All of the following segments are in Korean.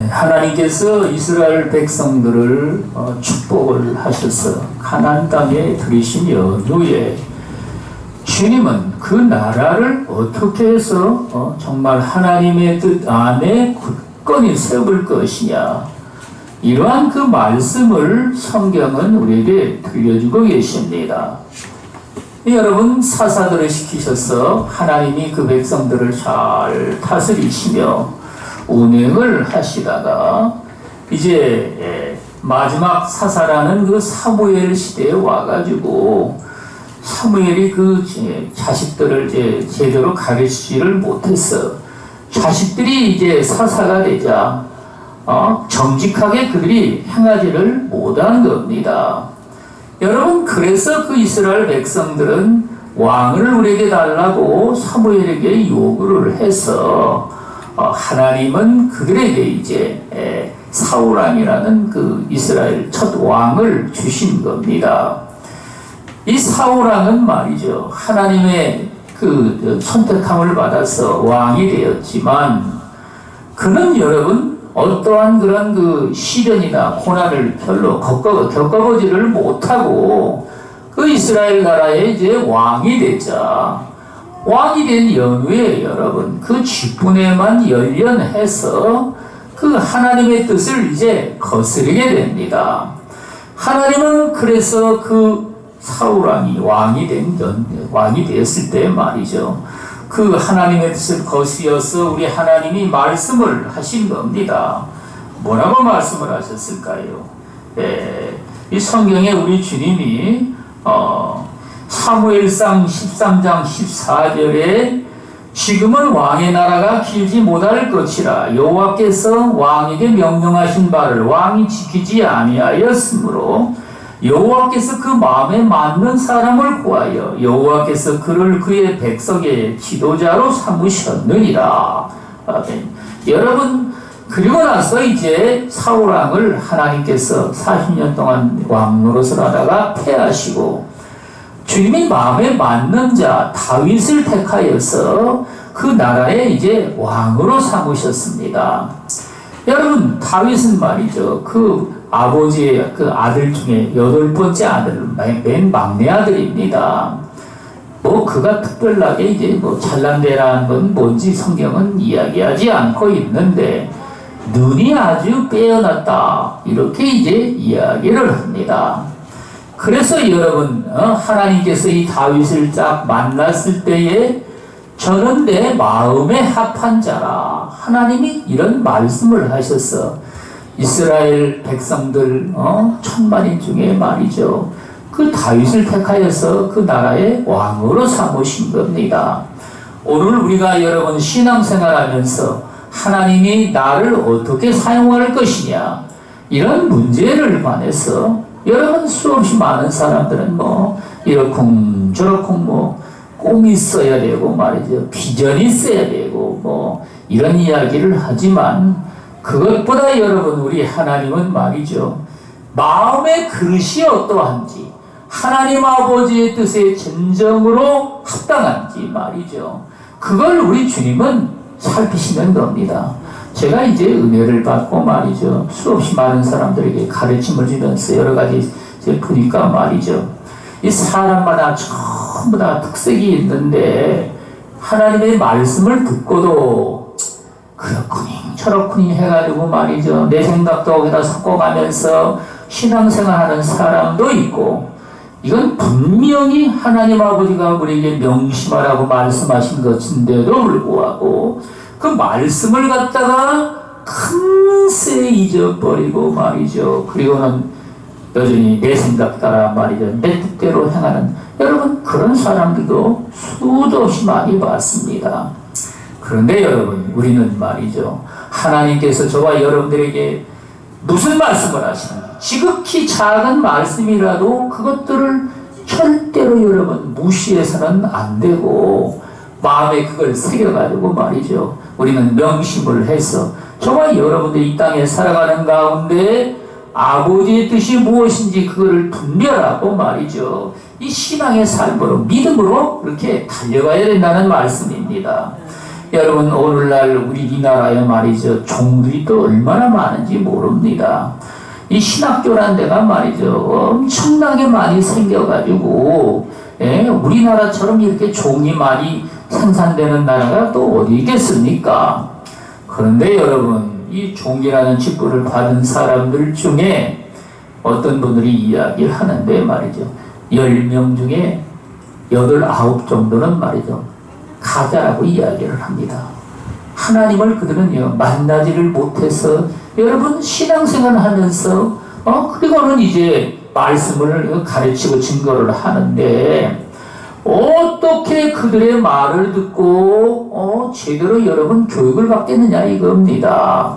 하나님께서 이스라엘 백성들을 축복을 하셔서 가나안 땅에 들이신 연후에 주님은 그 나라를 어떻게 해서 정말 하나님의 뜻 안에 굳건히 세울 것이냐, 이러한 그 말씀을 성경은 우리에게 들려주고 계십니다. 여러분, 사사들을 시키셔서 하나님이 그 백성들을 잘 다스리시며 운행을 하시다가 이제 마지막 사사라는 그 사무엘 시대에 와가지고 사무엘이 그 자식들을 이제 제대로 가르치지를 못했어. 자식들이 이제 사사가 되자 정직하게 그들이 행하지를 못한 겁니다. 여러분, 그래서 그 이스라엘 백성들은 왕을 우리에게 달라고 사무엘에게 요구를 해서 하나님은 그들에게 이제 사울왕이라는 그 이스라엘 첫 왕을 주신 겁니다. 이 사울왕은 말이죠, 하나님의 그 선택함을 받아서 왕이 되었지만 그는 여러분 어떠한 그런 그 시련이나 고난을 별로 겪어보지를 못하고 그 이스라엘 나라에 이제 왕이 되자, 왕이 된 연후에 여러분 그 직분에만 연연해서 그 하나님의 뜻을 이제 거스르게 됩니다. 하나님은 그래서 그 사울왕이 왕이 되었을 때 말이죠, 그 하나님의 뜻을 거스려서 우리 하나님이 말씀을 하신 겁니다. 뭐라고 말씀을 하셨을까요? 이 성경에 우리 주님이 사무엘상 13장 14절에 지금은 왕의 나라가 길지 못할 것이라 여호와께서 왕에게 명령하신 바를 왕이 지키지 아니하였으므로 여호와께서 그 마음에 맞는 사람을 구하여 여호와께서 그를 그의 백성의 지도자로 삼으셨느니라. 아멘. 여러분, 그리고 나서 이제 사울왕을 하나님께서 40년 동안 왕 노릇을 하다가 패하시고 주님이 마음에 맞는 자 다윗을 택하여서 그 나라에 이제 왕으로 삼으셨습니다. 여러분, 다윗은 말이죠, 그 아버지의 그 아들 중에 8번째 아들, 맨 막내 아들입니다. 뭐 그가 특별하게 이제 뭐 잘난데라는 건 뭔지 성경은 이야기하지 않고 있는데 눈이 아주 빼어났다, 이렇게 이제 이야기를 합니다. 그래서 여러분, 하나님께서 이 다윗을 딱 만났을 때에 저는 내 마음에 합한 자라, 하나님이 이런 말씀을 하셔서 이스라엘 백성들 1000만인 중에 말이죠, 그 다윗을 택하여서 그 나라의 왕으로 삼으신 겁니다. 오늘 우리가 여러분 신앙생활하면서 하나님이 나를 어떻게 사용할 것이냐, 이런 문제를 관해서 여러분 수없이 많은 사람들은 뭐 이러쿵 저러쿵 뭐 꿈이 있어야 되고 말이죠, 비전이 있어야 되고 뭐 이런 이야기를 하지만 그것보다 여러분 우리 하나님은 말이죠, 마음의 그릇이 어떠한지, 하나님 아버지의 뜻에 진정으로 합당한지 말이죠, 그걸 우리 주님은 살피시는 겁니다. 제가 이제 은혜를 받고 말이죠, 수없이 많은 사람들에게 가르침을 주면서 여러 가지 보니까 말이죠, 이 사람마다 전부 다 특색이 있는데 하나님의 말씀을 듣고도 그렇구니 저렇구니 해가지고 말이죠, 내 생각도 거기다 섞어가면서 신앙생활하는 사람도 있고, 이건 분명히 하나님 아버지가 우리에게 명심하라고 말씀하신 것인데도 불구하고 그 말씀을 갖다가 금세 잊어버리고 말이죠, 그리고는 여전히 내 생각 따라 말이죠, 내 뜻대로 행하는 여러분 그런 사람들도 수도 없이 많이 봤습니다. 그런데 여러분, 우리는 말이죠, 하나님께서 저와 여러분들에게 무슨 말씀을 하시는지, 지극히 작은 말씀이라도 그것들을 절대로 여러분 무시해서는 안 되고 마음에 그걸 새겨가지고 말이죠, 우리는 명심을 해서 저와 여러분들이 이 땅에 살아가는 가운데 아버지의 뜻이 무엇인지 그거를 분별하고 말이죠, 이 신앙의 삶으로 믿음으로 이렇게 달려가야 된다는 말씀입니다. 여러분 오늘날 우리 이 나라에 말이죠 종들이 또 얼마나 많은지 모릅니다. 이 신학교란 데가 말이죠 엄청나게 많이 생겨가지고 우리나라처럼 이렇게 종이 많이 생산되는 나라가 또 어디 있겠습니까? 그런데 여러분 이 종이라는 직분을 받은 사람들 중에 어떤 분들이 이야기를 하는데 말이죠 10명 중에 8, 9 정도는 말이죠 가짜라고 이야기를 합니다. 하나님을 그들은요 만나지를 못해서 여러분 신앙생활을 하면서 그리고는 이제 말씀을 가르치고 증거를 하는데 어떻게 그들의 말을 듣고 제대로 여러분 교육을 받겠느냐 이겁니다.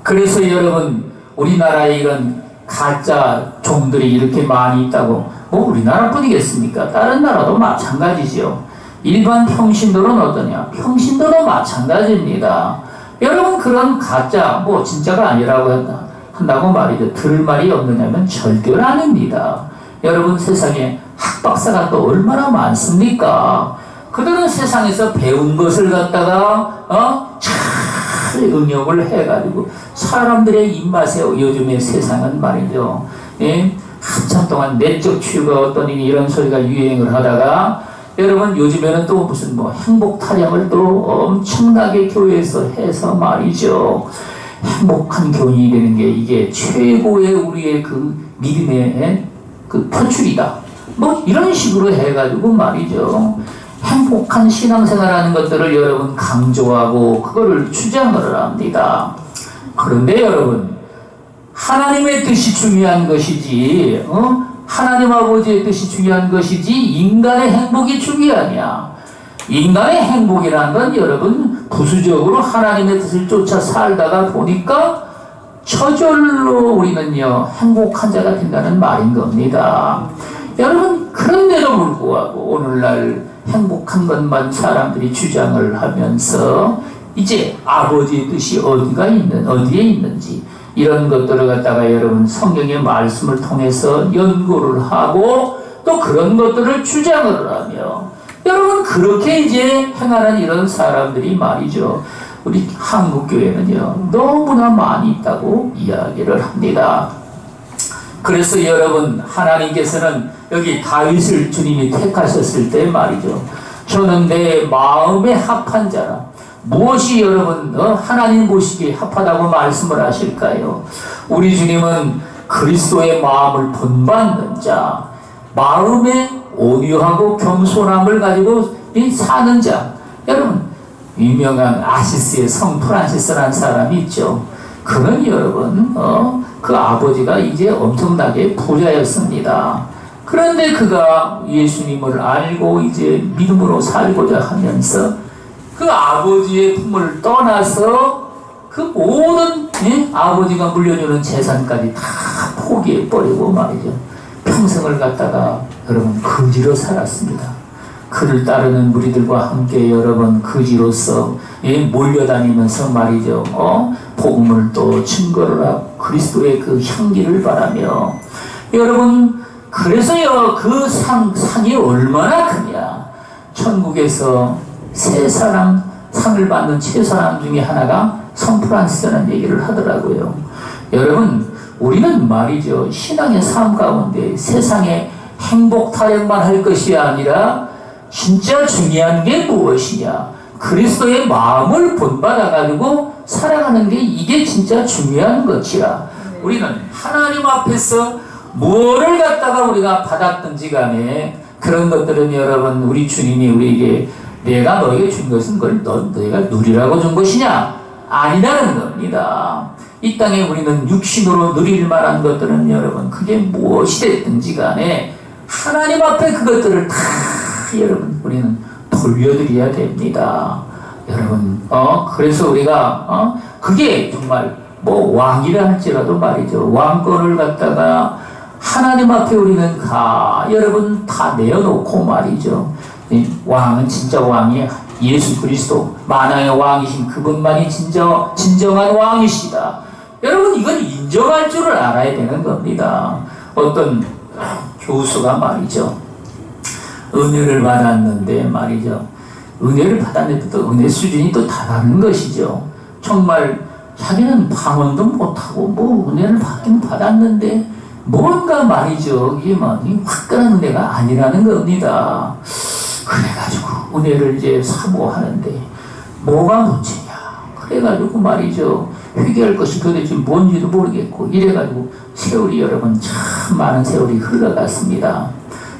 그래서 여러분 우리나라에 이런 가짜 종들이 이렇게 많이 있다고 뭐 우리나라뿐이겠습니까? 다른 나라도 마찬가지죠. 일반 평신도는 어떠냐? 평신도도 마찬가지입니다. 여러분 그런 가짜 뭐 진짜가 아니라고 한다고 말이죠. 들을 말이 없느냐면 절대로 아닙니다. 여러분 세상에 학박사가 또 얼마나 많습니까? 그들은 세상에서 배운 것을 갖다가 잘 응용을 해가지고 사람들의 입맛에 요즘의 세상은 말이죠. 한참 동안 내적 치유가 어떤 이런 소리가 유행을 하다가 여러분 요즘에는 또 무슨 뭐 행복 타령을 또 엄청나게 교회에서 해서 말이죠. 행복한 교인이 되는 게 이게 최고의 우리의 그 믿음의 그 표출이다. 뭐 이런 식으로 해가지고 말이죠. 행복한 신앙생활하는 것들을 여러분 강조하고 그거를 주장을 합니다. 그런데 여러분 하나님의 뜻이 중요한 것이지 하나님 아버지의 뜻이 중요한 것이지 인간의 행복이 중요하냐. 인간의 행복이라는 건 여러분 부수적으로 하나님의 뜻을 쫓아 살다가 보니까 저절로 우리는요 행복한 자가 된다는 말인 겁니다. 여러분 그런데도 불구하고 오늘날 행복한 것만 사람들이 주장을 하면서 이제 아버지의 뜻이 어디에 있는지 이런 것들을 갖다가 여러분 성경의 말씀을 통해서 연구를 하고 또 그런 것들을 주장을 하며 여러분 그렇게 이제 행하는 이런 사람들이 말이죠 우리 한국교회는요 너무나 많이 있다고 이야기를 합니다. 그래서 여러분 하나님께서는 여기 다윗을 주님이 택하셨을 때 말이죠 저는 내 마음에 합한 자라. 무엇이 여러분 하나님 보시기에 합하다고 말씀을 하실까요? 우리 주님은 그리스도의 마음을 본받는 자, 마음에 온유하고 겸손함을 가지고 사는 자. 여러분 유명한 아시스의 성 프란시스라는 사람이 있죠. 그는 여러분 그 아버지가 이제 엄청나게 부자였습니다. 그런데 그가 예수님을 알고 이제 믿음으로 살고자 하면서 그 아버지의 품을 떠나서 그 모든 아버지가 물려주는 재산까지 다 포기해버리고 말이죠. 평생을 갖다가 여러분 거지로 살았습니다. 그를 따르는 무리들과 함께 여러분 거지로서 몰려다니면서 말이죠. 복음을 또 증거를 하고 그리스도의 그 향기를 바라며 여러분 그래서요 그 상이 얼마나 크냐. 천국에서 세 사람 상을 받는 최사람 중에 하나가 성 프란시스라는 얘기를 하더라고요. 여러분 우리는 말이죠 신앙의 삶 가운데 세상에 행복 타령만 할 것이 아니라 진짜 중요한 게 무엇이냐 그리스도의 마음을 본받아 가지고 살아가는 게 이게 진짜 중요한 것이라. 우리는 하나님 앞에서 뭐를 갖다가 우리가 받았든지 간에 그런 것들은 여러분 우리 주님이 우리에게 내가 너에게 준 것은 그걸 너희가 누리라고 준 것이냐? 아니라는 겁니다. 이 땅에 우리는 육신으로 누릴 만한 것들은 여러분 그게 무엇이 됐든지 간에 하나님 앞에 그것들을 다 여러분 우리는 돌려드려야 됩니다. 여러분 그래서 우리가 그게 정말 뭐 왕이라 할지라도 말이죠. 왕권을 갖다가 하나님 앞에 우리는 여러분 다 내어놓고 말이죠. 왕은 진짜 왕이 예수 그리스도 만왕의 왕이신 그분만이 진정한 왕이시다. 여러분 이건 인정할 줄을 알아야 되는 겁니다. 어떤 교수가 말이죠 은혜를 받았는데 말이죠 은혜를 받았는데 또 은혜 수준이 또 다른 것이죠. 정말 자기는 방언도 못하고 뭐 은혜를 받긴 받았는데 뭔가 말이죠. 이게 많이 화끈한 은혜가 아니라는 겁니다. 그래가지고 은혜를 이제 사모하는데 뭐가 문제냐. 그래가지고 말이죠. 회개할 것이 도대체 뭔지도 모르겠고 이래가지고 세월이 여러분 참 많은 세월이 흘러갔습니다.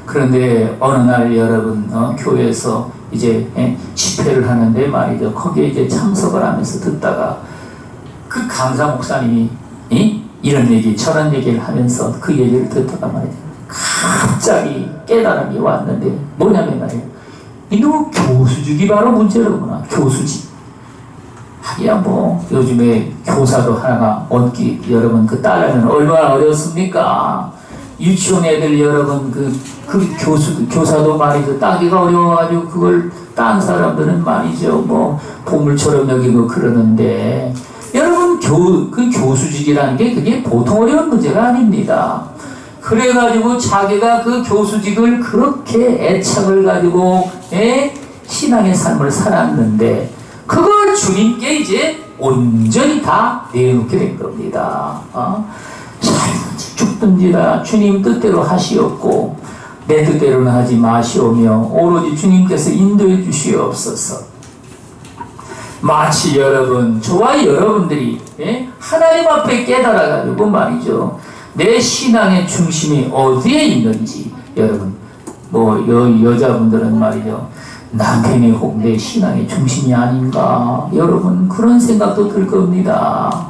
그런데 어느 날 여러분 교회에서 이제 집회를 하는데 말이죠. 거기에 이제 참석을 하면서 듣다가 그 강사 목사님이 이런 얘기 저런 얘기를 하면서 그 얘기를 듣다가 말이죠. 갑자기 깨달음이 왔는데 뭐냐면 말이에요. 이놈 교수직이 바로 문제로구나. 교수직. 하기야 뭐 요즘에 교사도 하나가 얻기 여러분 그 따려면 얼마나 어렵습니까? 유치원 애들 여러분 그 교사도 말이죠. 따기가 어려워가지고 그걸 딴 사람들은 말이죠. 뭐 보물처럼 여기고 그러는데 여러분 그 교수직이라는 게 그게 보통 어려운 문제가 아닙니다. 그래가지고 자기가 그 교수직을 그렇게 애착을 가지고 신앙의 삶을 살았는데 그걸 주님께 이제 온전히 다 내놓게 된 겁니다. 살든지 죽든지라 주님 뜻대로 하시옵고 내 뜻대로는 하지 마시오며 오로지 주님께서 인도해 주시옵소서. 마치 여러분 저와 여러분들이 하나님 앞에 깨달아가지고 말이죠. 내 신앙의 중심이 어디에 있는지 여러분 뭐 여자분들은 말이죠. 남편이 혹 내 신앙의 중심이 아닌가 여러분 그런 생각도 들 겁니다.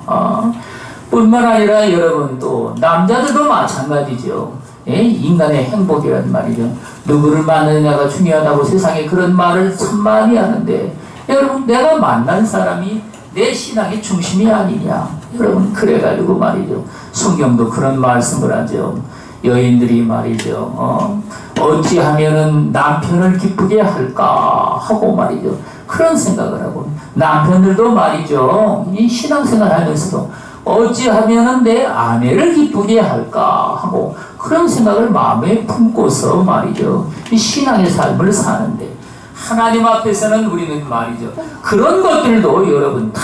뿐만 아니라 여러분 또 남자들도 마찬가지죠. 인간의 행복이란 말이죠. 누구를 만나느냐가 중요하다고 세상에 그런 말을 참 많이 하는데 여러분 내가 만난 사람이 내 신앙의 중심이 아니냐 여러분 그래가지고 말이죠. 성경도 그런 말씀을 하죠. 여인들이 말이죠. 어찌하면은 남편을 기쁘게 할까 하고 말이죠. 그런 생각을 하고 남편들도 말이죠. 이 신앙생활 하면서도 어찌하면은 내 아내를 기쁘게 할까 하고 그런 생각을 마음에 품고서 말이죠. 이 신앙의 삶을 사는데 하나님 앞에서는 우리는 말이죠. 그런 것들도 여러분 다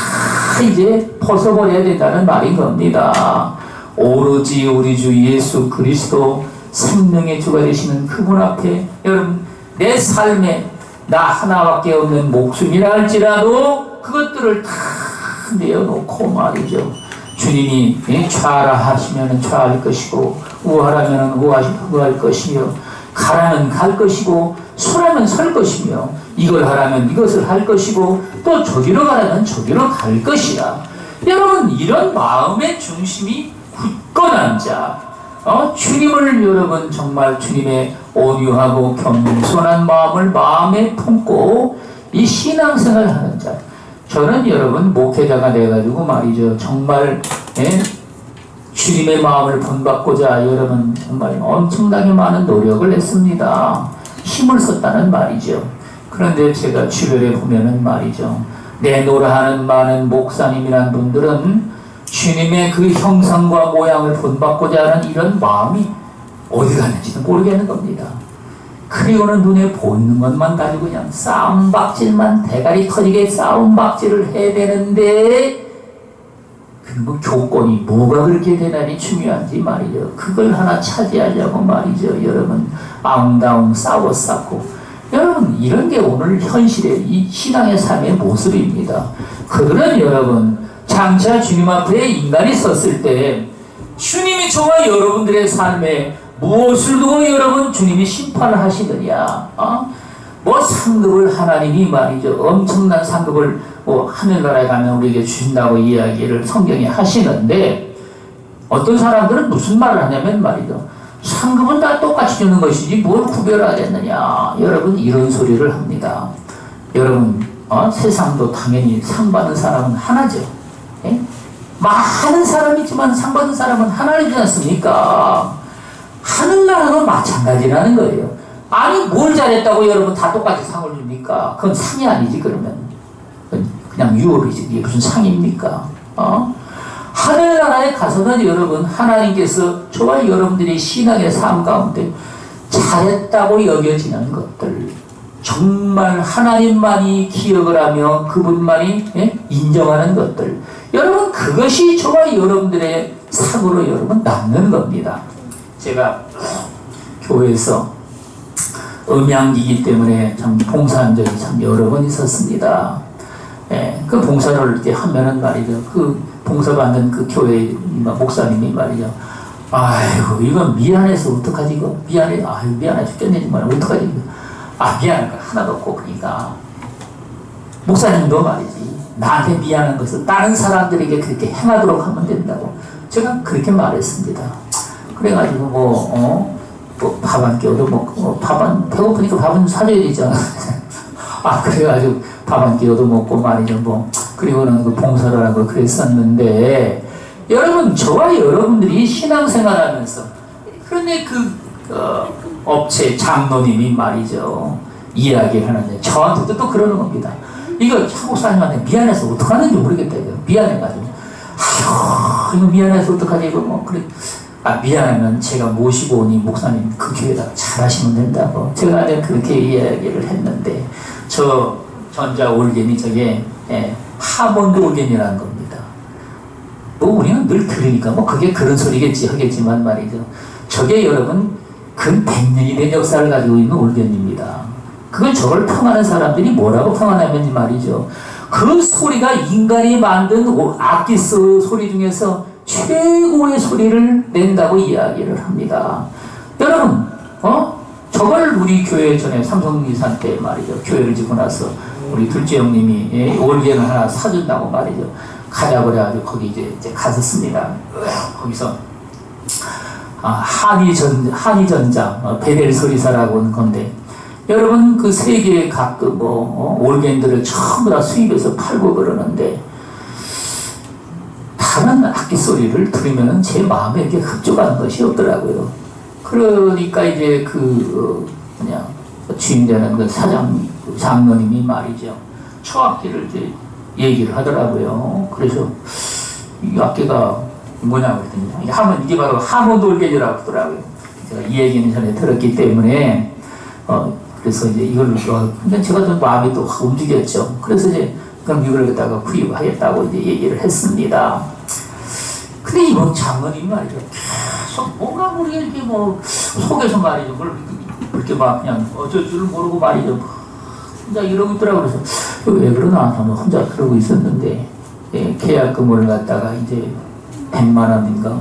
이제 벗어버려야 된다는 말인 겁니다. 오로지 우리 주 예수 그리스도 생명의 주가 되시는 그분 앞에 여러분 내 삶에 나 하나밖에 없는 목숨이라 할지라도 그것들을 다 내어놓고 말이죠. 주님이 좌라 하시면 좌할 것이고 우하라면 우할 것이며 가라면 갈 것이고 서라면 설 것이며 이걸 하라면 이것을 할 것이고 또 저기로 가라면 저기로 갈 것이라. 여러분 이런 마음의 중심이 굳건한 자 주님을 여러분 정말 주님의 온유하고 겸손한 마음을 마음에 품고 이 신앙생활을 하는 자. 저는 여러분 목회자가 돼가지고 말이죠. 정말 주님의 마음을 본받고자 여러분 정말 엄청나게 많은 노력을 했습니다. 힘을 썼다는 말이죠. 그런데 제가 주변에 보면은 말이죠. 내노라 하는 많은 목사님이란 분들은 주님의 그 형상과 모양을 본받고자 하는 이런 마음이 어디 갔는지도 모르겠는 겁니다. 그리고는 눈에 보이는 것만 가지고 그냥 싸움박질만 대가리 터지게 싸움박질을 해야 되는데 뭐 교권이 뭐가 그렇게 대단히 중요한지 말이죠. 그걸 하나 차지하려고 말이죠. 여러분 아웅다웅 싸웠었고 여러분 이런 게 오늘 현실의 이 신앙의 삶의 모습입니다. 그들은 여러분 장차 주님 앞에 인간이 섰을 때 주님이 저와 여러분들의 삶에 무엇을 두고 여러분 주님이 심판을 하시느냐 뭐 상급을 하나님이 말이죠. 엄청난 상급을 뭐 하늘나라에 가면 우리에게 주신다고 이야기를 성경에 하시는데 어떤 사람들은 무슨 말을 하냐면 말이죠. 상급은 다 똑같이 주는 것이지 뭘 구별하겠느냐. 여러분 이런 소리를 합니다. 여러분 세상도 당연히 상 받는 사람은 하나죠. 많은 사람이 있지만 상 받는 사람은 하나이지 않습니까? 하늘나라도 마찬가지라는 거예요. 아니 뭘 잘했다고 여러분 다 똑같이 상을 줍니까? 그건 상이 아니지. 그러면 그냥 유업이지. 이게 무슨 상입니까? 하늘나라에 가서는 여러분 하나님께서 저와 여러분들이 신앙의 삶 가운데 잘했다고 여겨지는 것들 정말 하나님만이 기억을 하며 그분만이 인정하는 것들, 여러분 그것이 저와 여러분들의 삶으로 여러분 남는 겁니다. 제가 교회에서 음향기기 때문에 참 봉사한 적이 참 여러 번 있었습니다. 그 봉사를 이렇게 하면은 말이죠, 그 봉사받는 그 교회 목사님이 말이죠, 아이고 이건 미안해서 어떡하지, 이거 미안해, 아유 미안해 죽겠네 정말, 어떡하지 이거, 미안한 거 하나도 없고. 그러니까 목사님도 말이지, 나한테 미안한 것을 다른 사람들에게 그렇게 행하도록 하면 된다고 제가 그렇게 말했습니다. 그래가지고 뭐 밥 한 끼 얻어 먹고, 배고프니까 밥은 사줘야 되잖아. 그래가지고 밥 한 끼 얻어 먹고 말이죠, 그리고는 그 봉사를 하고 그랬었는데, 여러분 저와 여러분들이 신앙생활 하면서, 그런데 업체 장로님이 말이죠, 이야기를 하는데 저한테도 또 그러는 겁니다. 이거 차목사님한테 미안해서 어떡하는지 모르겠다, 이거 미안해가지고, 이거 미안해서 어떡하지, 이거 그래. 미안하면 제가 모시고 오니 목사님 그 교회에다가 잘하시면 된다고 제가 그렇게 이야기를 했는데, 저 전자 올겐이 저게 하몬드 올겐이라는 겁니다. 우리는 늘 들으니까 그게 그런 소리겠지 하겠지만 말이죠, 저게 여러분 근 100년이 된 역사를 가지고 있는 올겐입니다. 그건 저걸 평하는 사람들이 뭐라고 평하냐면 말이죠, 그 소리가 인간이 만든 악기 소리 중에서 최고의 소리를 낸다고 이야기를 합니다. 여러분, 저걸 우리 교회 전에 삼성리산 때 말이죠, 교회를 짓고 나서 우리 둘째 형님이 올겐을 하나 사준다고 말이죠, 가자고 그래가지고 거기 이제 갔었습니다. 거기서 한의전장 베델 소리사라고 하는 건데, 여러분 그 세계의 각 올겐들을 전부 다 수입해서 팔고 그러는데, 다른 악기 소리를 들으면 제 마음에 이렇게 흡족한 것이 없더라고요. 그러니까 이제 주임되는 그 장로님이 말이죠, 초악기를 이제 얘기를 하더라고요. 그래서 이 악기가 뭐냐고 그랬더니 이게 바로 하몬드 올겐이라고 하더라고요. 제가 이 얘기는 전에 들었기 때문에 그래서 이제 이걸 근데 제가 좀 마음이 또 움직였죠. 그래서 이제 그럼 이걸 갖다가 구입하겠다고 이제 얘기를 했습니다. 근데 이번 장로님이 말이죠, 계속 뭔가 모르게 속에서 말이죠, 그렇게 그냥 어쩔 줄 모르고 말이죠, 혼자 이러고 있더라고요. 그래서 왜 그러나 저는 혼자 그러고 있었는데, 계약금을 갖다가 이제 100만 원인가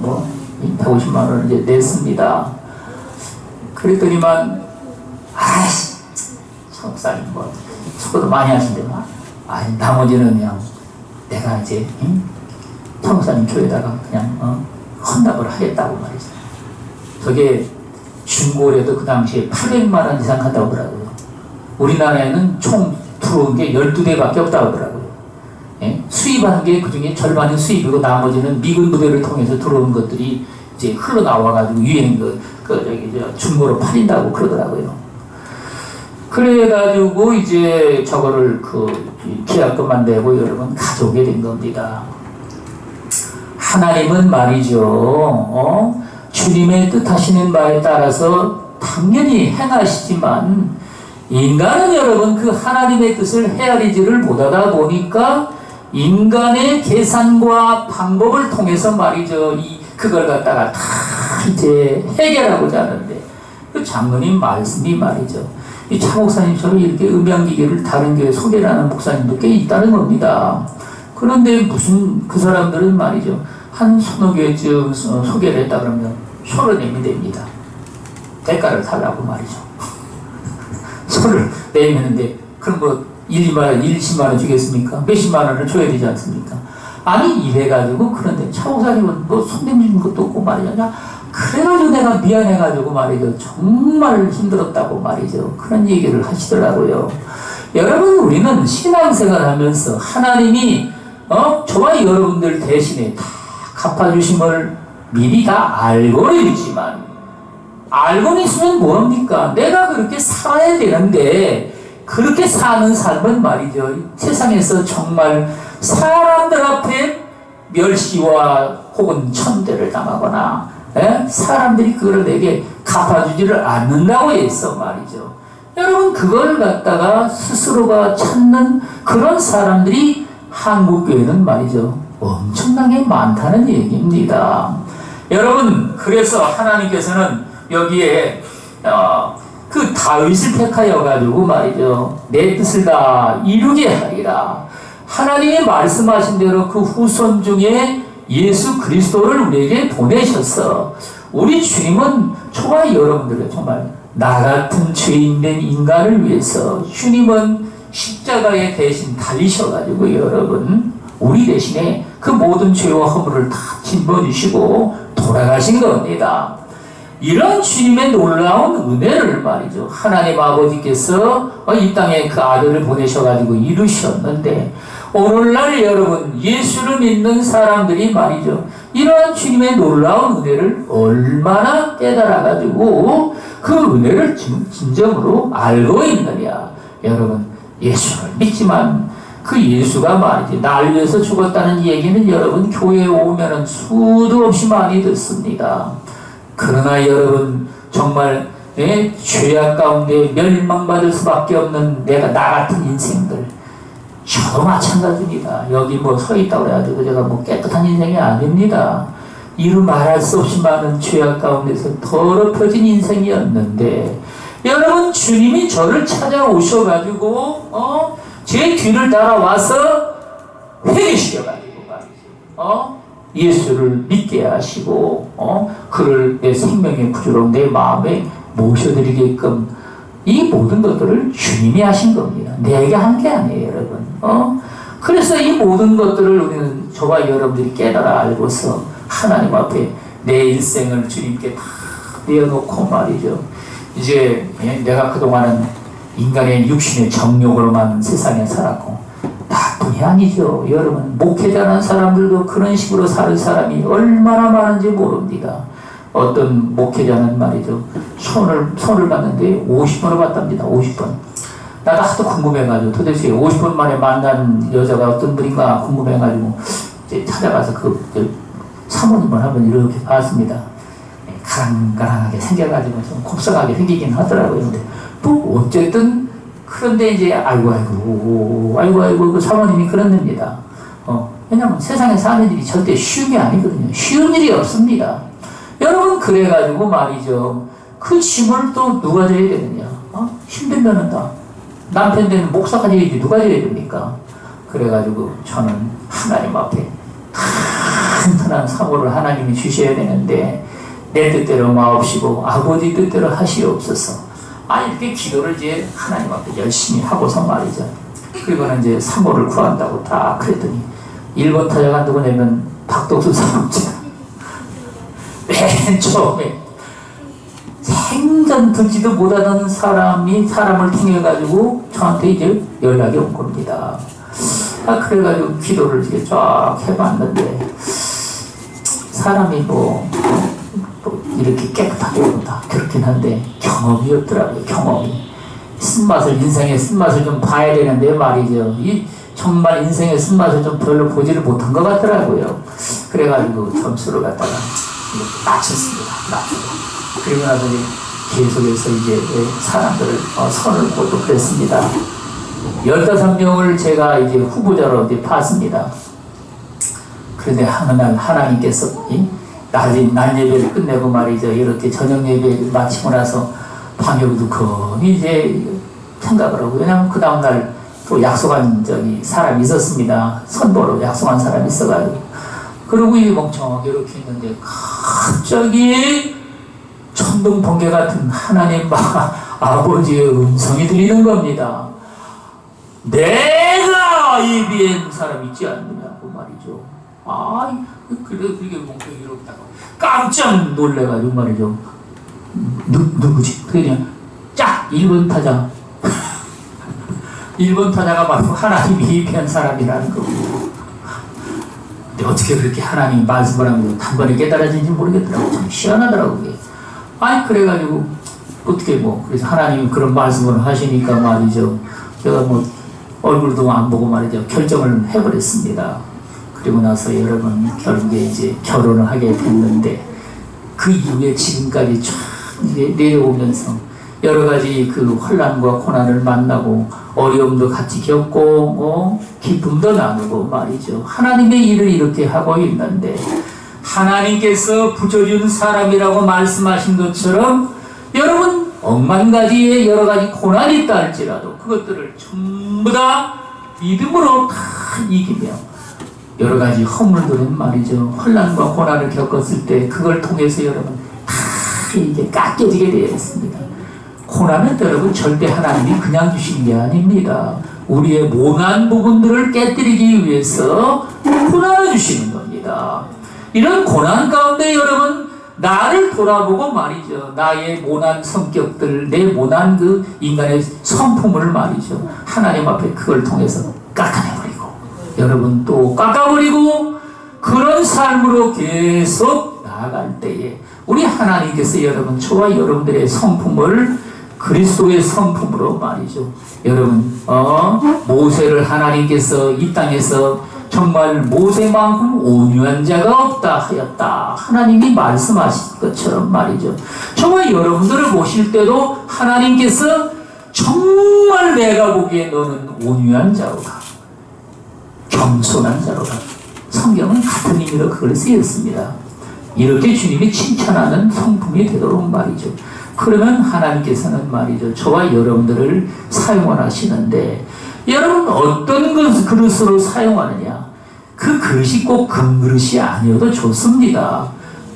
150만 원을 이제 냈습니다. 그랬더니만 목사님 수고도 많이 하신데 나머지는 그냥 내가 이제 목사님 교회에다가 그냥 헌납을 하겠다고 말이죠. 저게 중고래도 그 당시에 800만 원 이상 한다고 하더라고요. 우리나라에는 총 들어온 게 12대밖에 없다고 하더라고요. 수입한 게 그중에 절반이 수입이고 나머지는 미군 부대를 통해서 들어온 것들이 이제 흘러나와가지고 유행 중고로 팔린다고 그러더라고요. 그래가지고 이제 저거를 계약금만 내고 여러분 가져오게 된 겁니다. 하나님은 말이죠, 주님의 뜻하시는 바에 따라서 당연히 행하시지만, 인간은 여러분 그 하나님의 뜻을 헤아리지를 못하다 보니까 인간의 계산과 방법을 통해서 말이죠, 그걸 갖다가 다 이제 해결하고자 하는데, 그 장로님 말씀이 말이죠, 이 차 목사님처럼 이렇게 음향기계를 다른 교회 소개를 하는 목사님도 꽤 있다는 겁니다. 그런데 무슨 그 사람들은 말이죠, 한 서너 교회쯤 소개를 했다 그러면 소를 내면 됩니다. 대가를 달라고 말이죠. 소를 내면는데 그럼 1, 2만 원, 1, 10만 원 주겠습니까? 몇십만 원을 줘야 되지 않습니까? 아니 이래가지고, 그런데 차 목사님은 손 내밀는 것도 없고 말이죠. 그래가지고 내가 미안해가지고 말이죠, 정말 힘들었다고 말이죠, 그런 얘기를 하시더라고요. 여러분, 우리는 신앙생활 하면서 하나님이 저와 여러분들 대신에 다 갚아주심을 미리 다 알고는 있지만, 알고는 있으면 뭐합니까? 내가 그렇게 살아야 되는데, 그렇게 사는 삶은 말이죠, 세상에서 정말 사람들 앞에 멸시와 혹은 천대를 당하거나 사람들이 그걸 내게 갚아주지를 않는다고 해서 말이죠, 여러분, 그걸 갖다가 스스로가 찾는 그런 사람들이 한국교회는 말이죠, 엄청나게 많다는 얘기입니다. 여러분, 그래서 하나님께서는 여기에 그 다윗을 택하여 가지고 말이죠, 내 뜻을 다 이루게 하리라. 하나님이 말씀하신 대로 그 후손 중에 예수 그리스도를 우리에게 보내셨어. 우리 주님은 저와 여러분들의 정말 나 같은 죄인된 인간을 위해서 주님은 십자가에 대신 달리셔가지고 여러분, 우리 대신에 그 모든 죄와 허물을 다 짊어지시고 돌아가신 겁니다. 이런 주님의 놀라운 은혜를 말이죠, 하나님 아버지께서 이 땅에 그 아들을 보내셔가지고 이루셨는데, 오늘날 여러분, 예수를 믿는 사람들이 말이죠, 이러한 주님의 놀라운 은혜를 얼마나 깨달아가지고 그 은혜를 진정으로 알고 있느냐. 여러분, 예수를 믿지만 그 예수가 말이지 날 위해서 죽었다는 얘기는 여러분, 교회에 오면은 수도 없이 많이 듣습니다. 그러나 여러분, 정말 죄악 가운데 멸망받을 수밖에 없는 나 같은 인생들, 저도 마찬가지입니다. 여기 뭐 서 있다고 해가지고 제가 뭐 깨끗한 인생이 아닙니다. 이루 말할 수 없이 많은 죄악 가운데서 더럽혀진 인생이었는데, 여러분, 주님이 저를 찾아오셔가지고 제 뒤를 따라와서 회개시켜가지고 말이죠, 예수를 믿게 하시고 그를 내 생명의 구주로 내 마음에 모셔드리게끔 이 모든 것들을 주님이 하신 겁니다. 내게 한 게 아니에요, 여러분. 그래서 이 모든 것들을 우리는, 저와 여러분들이 깨달아 알고서 하나님 앞에 내 일생을 주님께 다 내어놓고 말이죠, 이제 내가 그동안은 인간의 육신의 정욕으로만 세상에 살았고, 나뿐이 아니죠. 여러분, 목회자라는 사람들도 그런 식으로 사는 사람이 얼마나 많은지 모릅니다. 어떤 목회자는 말이죠, 손을 봤는데 50번을 봤답니다. 50번. 나도 하도 궁금해가지고, 도대체 50번 만에 만난 여자가 어떤 분인가 궁금해가지고 이제 찾아가서 그 사모님을 한번 이렇게 봤습니다. 가랑가랑하게 생겨가지고 좀 곱상하게 생기긴 하더라고요. 근데 뭐 어쨌든, 그런데 이제 아이고 그 사모님이 그런답니다. 왜냐면 세상에 사는 일이 절대 쉬운 게 아니거든요. 쉬운 일이 없습니다. 여러분, 그래가지고 말이죠, 그 짐을 또 누가 져야 되느냐? 힘들면은 다 남편 되는 목사가 져야지 누가 져야 됩니까? 그래가지고 저는 하나님 앞에 탄탄한 사고를 하나님이 주셔야 되는데, 내 뜻대로 마옵시고 아버지 뜻대로 하시옵소서. 이렇게 기도를 이제 하나님 앞에 열심히 하고서 말이죠, 그리고는 이제 사모를 구한다고 다 그랬더니 1번 타자가 누구냐면 박덕수 사모입니다. 맨 처음에 생전 듣지도 못하던 사람을 통해가지고 저한테 이제 연락이 온 겁니다. 그래가지고 기도를 이제 쫙 해봤는데, 사람이 뭐 이렇게 깨끗하게 본다 그렇긴 한데 경험이 없더라고요. 경험이. 인생의 쓴맛을 좀 봐야 되는데 말이죠, 정말 인생의 쓴맛을 좀 별로 보지를 못한 것 같더라고요. 그래가지고 점수를 갖다가 낮췄습니다. 그리고 나서 계속해서 이제 사람들을 선을 보고 그랬습니다. 15명을 제가 이제 후보자로 이제 봤습니다. 그런데 어느 날 하나님께서 낮 예배를 끝내고 말이죠, 이렇게 저녁 예배 마치고 나서 밤에도 거의 이제 생각을 하고, 왜냐면 그 다음날 또 약속한 사람이 있었습니다. 선보로 약속한 사람이 있어가지고, 그러고 이 멍청하게 이렇게 있는데 갑자기 천둥 번개 같은 하나님 아버지의 음성이 들리는 겁니다. 내가 예비한 사람 있지 않느냐고 말이죠. 그게 멍청이 이렇게 깜짝 놀래가지고 말이죠. 누구지? 그냥 짝 1번 타자. 1번 타자가 바로 하나님이 예비한 사람이라는 겁니다. 근데 어떻게 그렇게 하나님이 말씀을 하면 단번에 깨달아진지 모르겠더라고요. 참 희한하더라고요. 그래가지고 어떻게 그래서 하나님이 그런 말씀을 하시니까 말이죠, 제가 얼굴도 안 보고 말이죠, 결정을 해버렸습니다. 그리고 나서 여러분, 결국에 이제 결혼을 하게 됐는데, 그 이후에 지금까지 쫙 내려오면서 여러 가지 그 환난과 고난을 만나고 어려움도 같이 겪고 기쁨도 나누고 말이죠. 하나님의 일을 이렇게 하고 있는데 하나님께서 부져준 사람이라고 말씀하신 것처럼 여러분 억만 가지의 여러 가지 고난이 있다 할지라도 그것들을 전부 다 믿음으로 다 이기며 여러 가지 허물들은 말이죠. 환난과 고난을 겪었을 때 그걸 통해서 여러분 다 이게 깎여지게 되어 있습니다. 고난은 여러분 절대 하나님이 그냥 주신 게 아닙니다. 우리의 모난 부분들을 깨뜨리기 위해서 고난을 주시는 겁니다. 이런 고난 가운데 여러분 나를 돌아보고 말이죠. 나의 모난 성격들, 내 모난 그 인간의 성품을 말이죠. 하나님 앞에 그걸 통해서 깎아내버리고 여러분 또 깎아버리고 그런 삶으로 계속 나아갈 때에 우리 하나님께서 여러분 저와 여러분들의 성품을 그리스도의 성품으로 말이죠. 여러분 모세를 하나님께서 이 땅에서 정말 모세만큼 온유한 자가 없다 하였다. 하나님이 말씀하신 것처럼 말이죠. 정말 여러분들을 보실 때도 하나님께서 정말 내가 보기에 너는 온유한 자로다. 겸손한 자로다. 성경은 같은 의미로 그걸 쓰였습니다. 이렇게 주님이 칭찬하는 성품이 되도록 말이죠. 그러면 하나님께서는 말이죠. 저와 여러분들을 사용하시는데 여러분 어떤 그릇으로 사용하느냐? 그 그릇이 꼭 금그릇이 아니어도 좋습니다.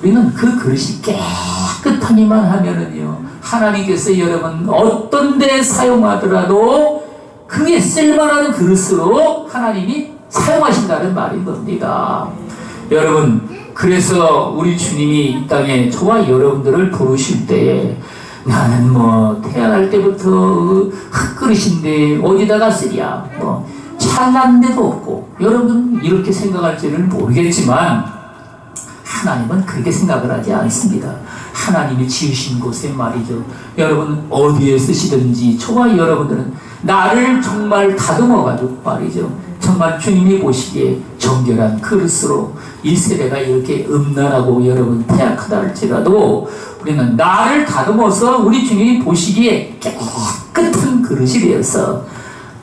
우리는 그 그릇이 깨끗하기만 하면은요. 하나님께서 여러분 어떤 데 사용하더라도 그게 쓸만한 그릇으로 하나님이 사용하신다는 말인 겁니다. 여러분 그래서 우리 주님이 이 땅에 저와 여러분들을 부르실 때에 나는 태어날 때부터 흙그릇인데 어디다가 쓰랴 잘난 데도 없고 여러분 이렇게 생각할지는 모르겠지만 하나님은 그렇게 생각을 하지 않습니다. 하나님이 지으신 곳에 말이죠. 여러분 어디에 쓰시든지 저와 여러분들은 나를 정말 다듬어가지고 말이죠. 정말 주님이 보시기에 정결한 그릇으로 이 세대가 이렇게 음란하고 여러분 태악하다 할지라도 우리는 나를 다듬어서 우리 주님이 보시기에 깨끗한 그릇이 되어서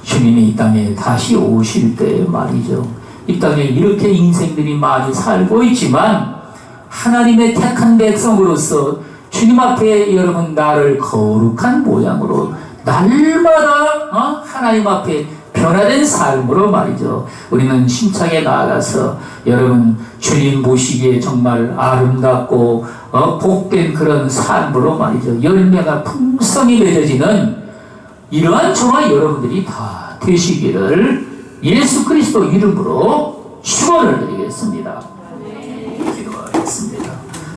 주님이 이 땅에 다시 오실 때 말이죠. 이 땅에 이렇게 인생들이 많이 살고 있지만 하나님의 택한 백성으로서 주님 앞에 여러분 나를 거룩한 모양으로 날마다 하나님 앞에 변화된 삶으로 말이죠. 우리는 힘차게 나아가서 여러분 주님 보시기에 정말 아름답고 복된 그런 삶으로 말이죠. 열매가 풍성히 맺어지는 이러한 저와 여러분들이 다 되시기를 예수 그리스도 이름으로 축원을 드리겠습니다.